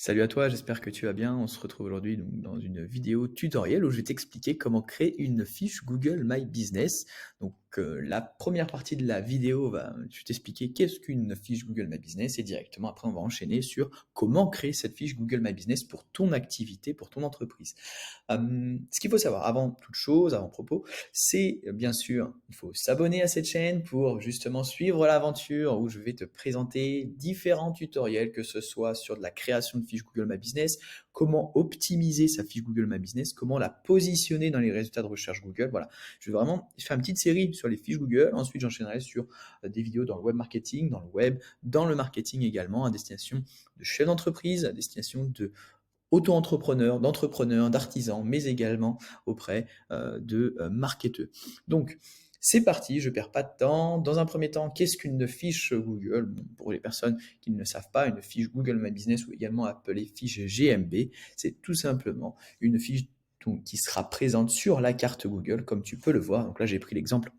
Salut à toi, j'espère que tu vas bien. On se retrouve aujourd'hui donc dans une vidéo tutoriel où je vais t'expliquer comment créer une fiche Google My Business. Donc la première partie de la vidéo je vais t'expliquer qu'est-ce qu'une fiche Google My Business et directement après on va enchaîner sur comment créer cette fiche Google My Business pour ton activité, pour ton entreprise. Ce qu'il faut savoir avant toute chose, avant propos, c'est bien sûr, il faut s'abonner à cette chaîne pour justement suivre l'aventure où je vais te présenter différents tutoriels, que ce soit sur de la création de fiches Google My Business, comment optimiser sa fiche Google My Business, comment la positionner dans les résultats de recherche Google. Voilà, je vais vraiment faire une petite série sur les fiches Google. Ensuite, j'enchaînerai sur des vidéos dans le web marketing, dans le web, dans le marketing également, à destination de chefs d'entreprise, à destination de auto-entrepreneurs, d'entrepreneurs, d'artisans, mais également auprès de marketeurs. Donc, c'est parti, je ne perds pas de temps. Dans un premier temps, qu'est-ce qu'une fiche Google? Bon, pour les personnes qui ne le savent pas, une fiche Google My Business ou également appelée fiche GMB, c'est tout simplement une fiche qui sera présente sur la carte Google, comme tu peux le voir. Donc là, j'ai pris l'exemple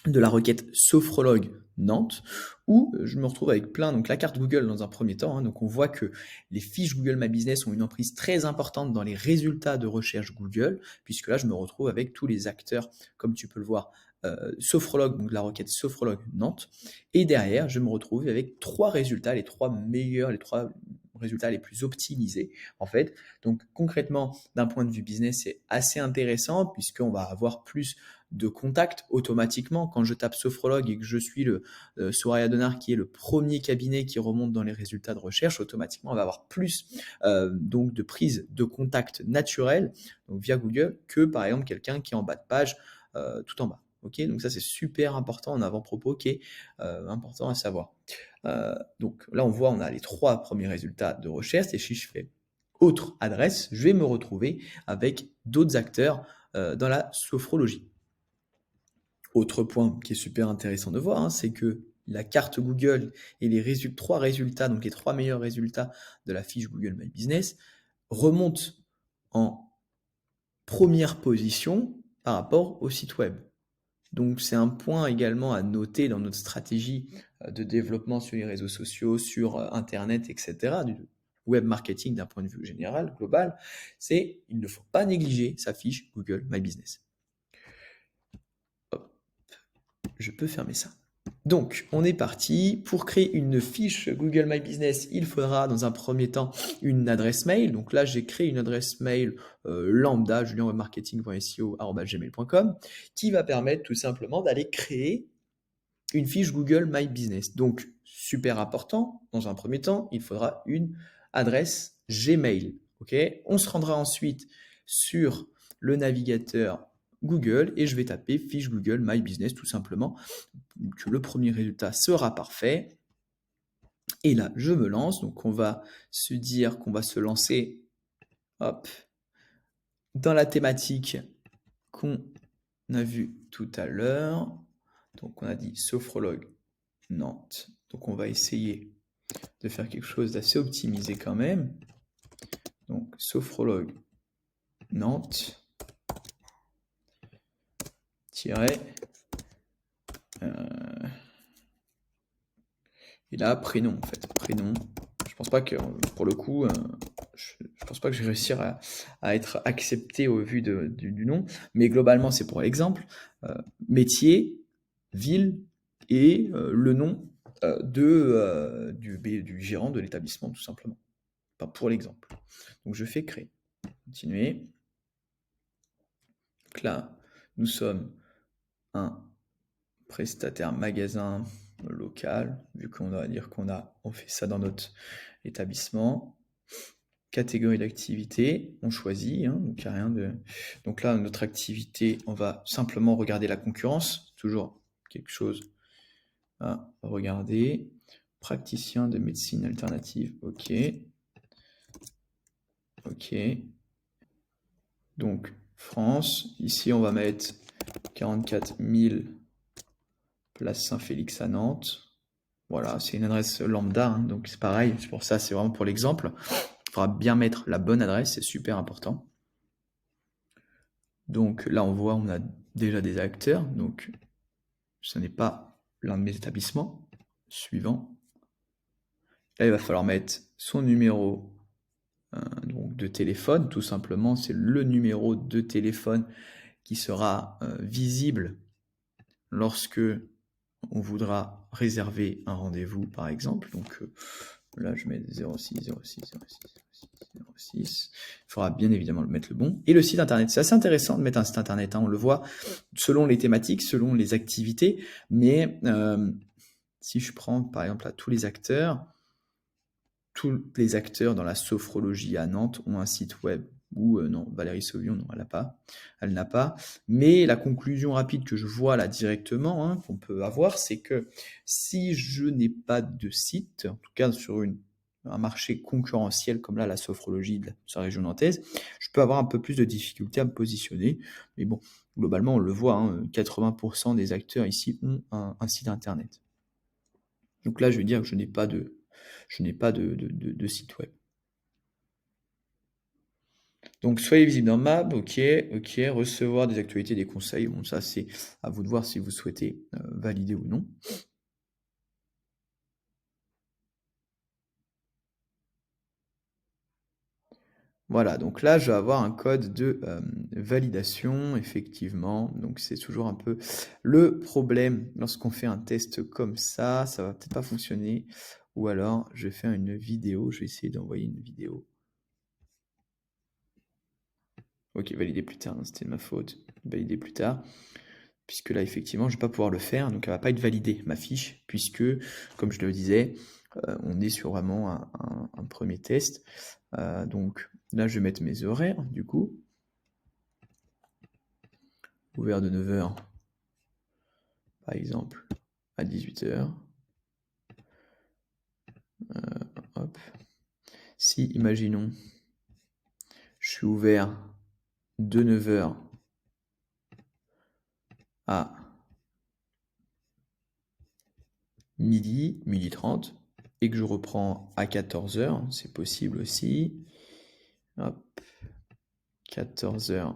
de la requête sophrologue Nantes, où je me retrouve avec donc la carte Google dans un premier temps. Donc on voit que les fiches Google My Business ont une emprise très importante dans les résultats de recherche Google, puisque là je me retrouve avec tous les acteurs, comme tu peux le voir, sophrologue, donc la requête sophrologue Nantes, et derrière je me retrouve avec trois résultats, les trois meilleurs, les trois résultats les plus optimisés en fait. Donc concrètement, d'un point de vue business, c'est assez intéressant puisqu'on va avoir plus de contacts automatiquement. Quand je tape sophrologue et que je suis le Soraya Donar qui est le premier cabinet qui remonte dans les résultats de recherche, automatiquement on va avoir plus donc de prise de contact naturel donc via Google que par exemple quelqu'un qui est en bas de page tout en bas. Ok, donc ça c'est super important en avant-propos qui est important à savoir. Donc là on voit on a les trois premiers résultats de recherche et si je fais autre adresse, je vais me retrouver avec d'autres acteurs dans la sophrologie. Autre point qui est super intéressant de voir, c'est que la carte Google et les trois résultats, donc les trois meilleurs résultats de la fiche Google My Business, remontent en première position par rapport au site web. Donc c'est un point également à noter dans notre stratégie de développement sur les réseaux sociaux, sur Internet, etc., du web marketing d'un point de vue général, global, c'est il ne faut pas négliger sa fiche Google My Business. Hop, je peux fermer ça. Donc, on est parti. Pour créer une fiche Google My Business, il faudra dans un premier temps une adresse mail. Donc là, j'ai créé une adresse mail lambda, julienwebmarketing.seo@gmail.com, qui va permettre tout simplement d'aller créer une fiche Google My Business. Donc, super important, dans un premier temps, il faudra une adresse Gmail. Okay, on se rendra ensuite sur le navigateur Google et je vais taper fiche Google My Business tout simplement. Que le premier résultat sera parfait. Et là, je me lance. Donc, on va se dire qu'on va se lancer hop, dans la thématique qu'on a vue tout à l'heure. Donc, on a dit sophrologue Nantes. Donc, on va essayer de faire quelque chose d'assez optimisé quand même. Donc, sophrologue Nantes, tiret. Et là, prénom, en fait. Prénom. Je pense pas que, pour le coup, je pense pas que je vais réussir à être accepté au vu du nom. Mais globalement, c'est pour l'exemple. Métier, ville et le nom du gérant de l'établissement, tout simplement. Enfin, pour l'exemple. Donc, je fais créer. Continuer. Donc là, nous sommes un prestataire magasin local, vu qu'on va dire on fait ça dans notre établissement. Catégorie d'activité, on choisit, donc il y a rien de. Donc là, notre activité, on va simplement regarder la concurrence, toujours quelque chose à regarder. Praticien de médecine alternative, ok. Ok. Donc, France, ici on va mettre 44 000 place Saint-Félix à Nantes. Voilà, c'est une adresse lambda, donc c'est pareil, c'est pour ça, c'est vraiment pour l'exemple. Il faudra bien mettre la bonne adresse, c'est super important. Donc là, on voit, on a déjà des acteurs, donc ce n'est pas l'un de mes établissements. Suivant. Là, il va falloir mettre son numéro donc de téléphone. Tout simplement, c'est le numéro de téléphone qui sera visible lorsque on voudra réserver un rendez-vous, par exemple. Donc là, je mets 06 06 06 06 06. Il faudra bien évidemment mettre le bon. Et le site internet. C'est assez intéressant de mettre un site internet, hein. On le voit selon les thématiques, selon les activités. Mais si je prends par exemple là, tous les acteurs dans la sophrologie à Nantes ont un site web. Ou non, Valérie Sauvion, non, elle n'a pas. Mais la conclusion rapide que je vois là directement, hein, qu'on peut avoir, c'est que si je n'ai pas de site, en tout cas sur un marché concurrentiel comme là, la sophrologie de sa région nantaise, je peux avoir un peu plus de difficultés à me positionner. Mais bon, globalement, on le voit, hein, 80% des acteurs ici ont un site internet. Donc là, je vais dire que je n'ai pas de site web. Donc, soyez visible dans Map, ok, recevoir des actualités, des conseils, bon, ça c'est à vous de voir si vous souhaitez valider ou non. Voilà, donc là, je vais avoir un code de validation, effectivement. Donc, c'est toujours un peu le problème lorsqu'on fait un test comme ça va peut-être pas fonctionner. Ou alors, je vais faire une vidéo, je vais essayer d'envoyer une vidéo. Ok, valider plus tard, c'était de ma faute. Valider plus tard. Puisque là, effectivement, je ne vais pas pouvoir le faire, donc elle ne va pas être validée, ma fiche, puisque, comme je le disais, on est sur vraiment un premier test. Donc là, je vais mettre mes horaires, du coup. Ouvert de 9h, par exemple, à 18h. Hop. Si, imaginons, je suis ouvert de 9h à midi 30, et que je reprends à 14h, c'est possible aussi. Hop, 14h.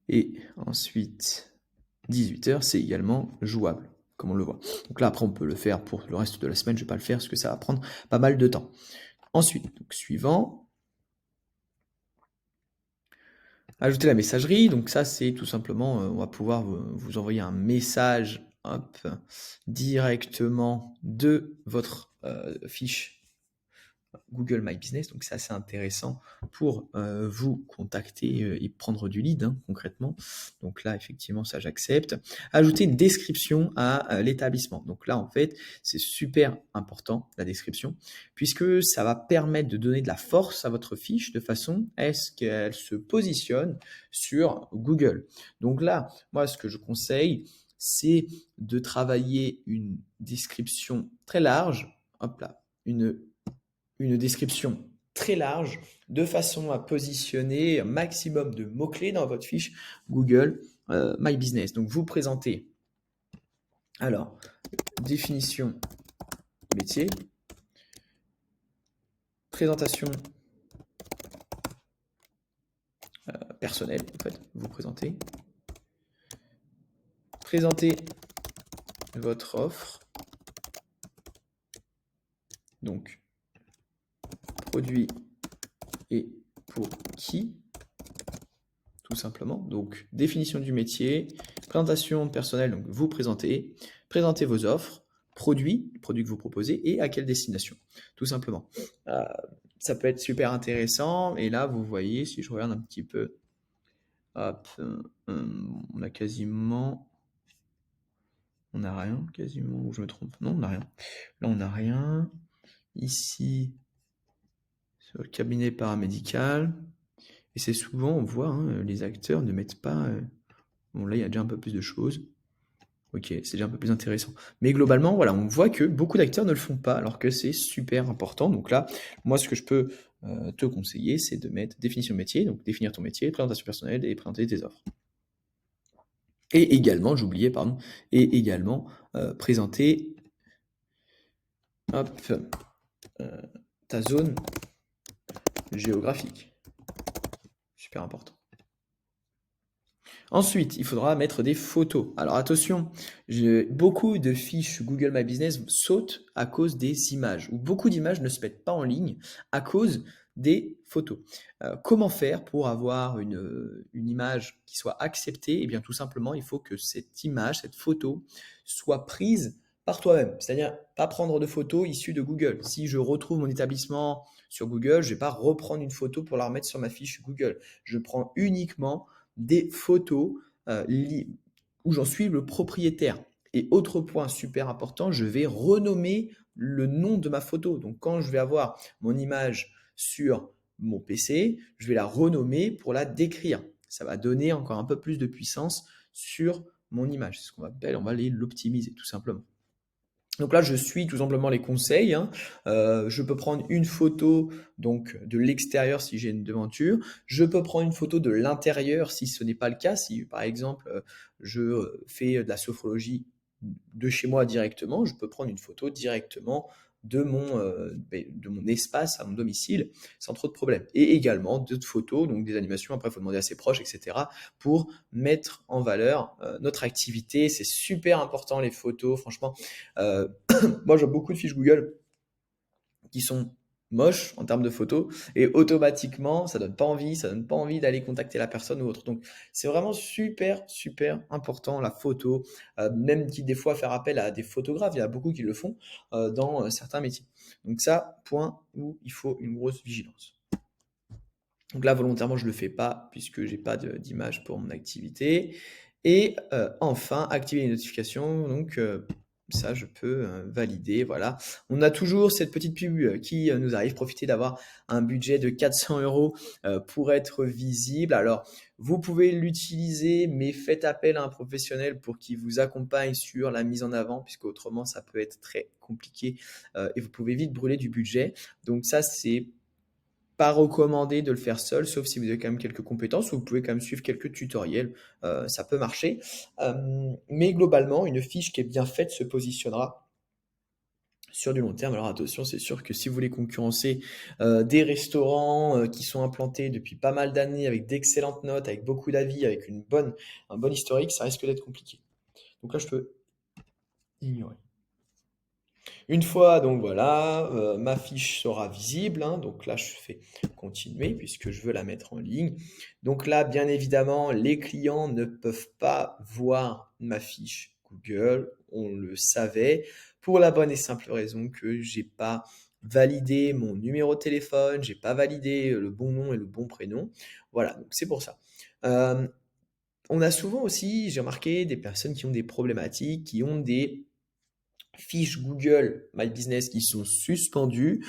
Et ensuite, 18h, c'est également jouable, comme on le voit. Donc là, après, on peut le faire pour le reste de la semaine. Je ne vais pas le faire parce que ça va prendre pas mal de temps. Ensuite, donc, suivant. Ajouter la messagerie. Donc ça, c'est tout simplement, on va pouvoir vous envoyer un message directement de votre fiche Google My Business, donc c'est assez intéressant pour vous contacter et prendre du lead, hein, concrètement. Donc là, effectivement, ça j'accepte. Ajouter une description à l'établissement. Donc là, en fait, c'est super important, la description, puisque ça va permettre de donner de la force à votre fiche de façon à ce qu'elle se positionne sur Google. Donc là, moi, ce que je conseille, c'est de travailler une description très large, hop là, une description très large de façon à positionner un maximum de mots-clés dans votre fiche Google My Business. Donc, vous présentez, alors, définition métier, présentation personnelle, en fait, vous présentez votre offre, donc, produit et pour qui, tout simplement. Donc, définition du métier, présentation personnelle, donc vous présentez vos offres, produit que vous proposez et à quelle destination, tout simplement. Ça peut être super intéressant. Et là, vous voyez, si je regarde un petit peu, hop, on a quasiment... On n'a rien, quasiment, ou je me trompe? Non, on n'a rien. Là, on n'a rien. Ici, sur le cabinet paramédical. Et c'est souvent, on voit, hein, les acteurs ne mettent pas... Bon, là, il y a déjà un peu plus de choses. Ok, c'est déjà un peu plus intéressant. Mais globalement, voilà, on voit que beaucoup d'acteurs ne le font pas, alors que c'est super important. Donc là, moi, ce que je peux te conseiller, c'est de mettre définition métier, donc définir ton métier, présentation personnelle et présenter tes offres. Et également, j'oubliais, pardon, et également présenter hop, ta zone géographique. Super important. Ensuite, il faudra mettre des photos. Alors attention, beaucoup de fiches Google My Business sautent à cause des images, ou beaucoup d'images ne se mettent pas en ligne à cause des photos. Comment faire pour avoir une image qui soit acceptée? Eh bien, tout simplement, il faut que cette image, cette photo, soit prise par toi-même. C'est-à-dire, pas prendre de photos issues de Google. Si je retrouve mon établissement sur Google, je ne vais pas reprendre une photo pour la remettre sur ma fiche Google. Je prends uniquement des photos où j'en suis le propriétaire. Et autre point super important, je vais renommer le nom de ma photo. Donc quand je vais avoir mon image sur mon PC, je vais la renommer pour la décrire. Ça va donner encore un peu plus de puissance sur mon image. C'est ce qu'on appelle, on va l'optimiser tout simplement. Donc là, je suis tout simplement les conseils, hein. Je peux prendre une photo donc de l'extérieur si j'ai une devanture. Je peux prendre une photo de l'intérieur si ce n'est pas le cas. Si par exemple, je fais de la sophrologie de chez moi directement, je peux prendre une photo directement de mon espace à mon domicile sans trop de problèmes. Et également d'autres photos, donc des animations, après il faut demander à ses proches, etc. pour mettre en valeur notre activité. C'est super important les photos, franchement. Euh, Moi, j'ai beaucoup de fiches Google qui sont moches en termes de photos et automatiquement, ça donne pas envie d'aller contacter la personne ou autre. Donc, c'est vraiment super, super important la photo, même qui des fois faire appel à des photographes, il y a beaucoup qui le font dans certains métiers. Donc ça, point où il faut une grosse vigilance. Donc là, volontairement, je ne le fais pas puisque j'ai pas d'image pour mon activité. Et enfin, activer les notifications. Donc ça, je peux valider. Voilà. On a toujours cette petite pub qui nous arrive. Profiter d'avoir un budget de 400 euros pour être visible. Alors, vous pouvez l'utiliser, mais faites appel à un professionnel pour qu'il vous accompagne sur la mise en avant, puisque autrement, ça peut être très compliqué et vous pouvez vite brûler du budget. Donc ça, c'est pas recommandé de le faire seul, sauf si vous avez quand même quelques compétences, ou vous pouvez quand même suivre quelques tutoriels, ça peut marcher. Mais globalement, une fiche qui est bien faite se positionnera sur du long terme. Alors attention, c'est sûr que si vous voulez concurrencer des restaurants qui sont implantés depuis pas mal d'années, avec d'excellentes notes, avec beaucoup d'avis, avec un bon historique, ça risque d'être compliqué. Donc là, je peux ignorer. Une fois, donc voilà, ma fiche sera visible, hein, donc là je fais continuer puisque je veux la mettre en ligne. Donc là, bien évidemment, les clients ne peuvent pas voir ma fiche Google, on le savait, pour la bonne et simple raison que j'ai pas validé mon numéro de téléphone, j'ai pas validé le bon nom et le bon prénom. Voilà, donc c'est pour ça. Euh, on a souvent aussi, j'ai remarqué, des personnes qui ont des problématiques, qui ont des fiches Google My Business qui sont suspendues.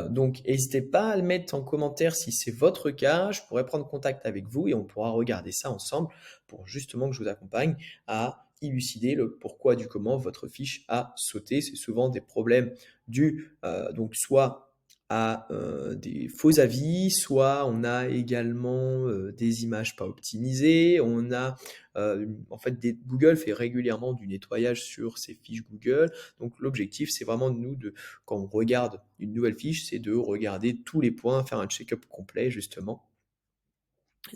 Donc, n'hésitez pas à le mettre en commentaire si c'est votre cas. Je pourrais prendre contact avec vous et on pourra regarder ça ensemble pour justement que je vous accompagne à élucider le pourquoi du comment votre fiche a sauté. C'est souvent des problèmes dus donc soit à des faux avis, soit on a également des images pas optimisées, on a en fait Google fait régulièrement du nettoyage sur ses fiches Google. Donc l'objectif, c'est vraiment quand on regarde une nouvelle fiche, c'est de regarder tous les points, faire un check-up complet justement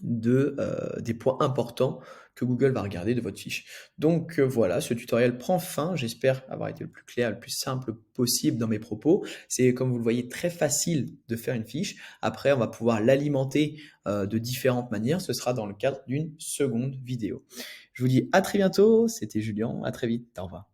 des points importants que Google va regarder de votre fiche. Donc voilà, ce tutoriel prend fin. J'espère avoir été le plus clair, le plus simple possible dans mes propos. C'est, comme vous le voyez, très facile de faire une fiche. Après, on va pouvoir l'alimenter de différentes manières. Ce sera dans le cadre d'une seconde vidéo. Je vous dis à très bientôt. C'était Julien. À très vite. Au revoir.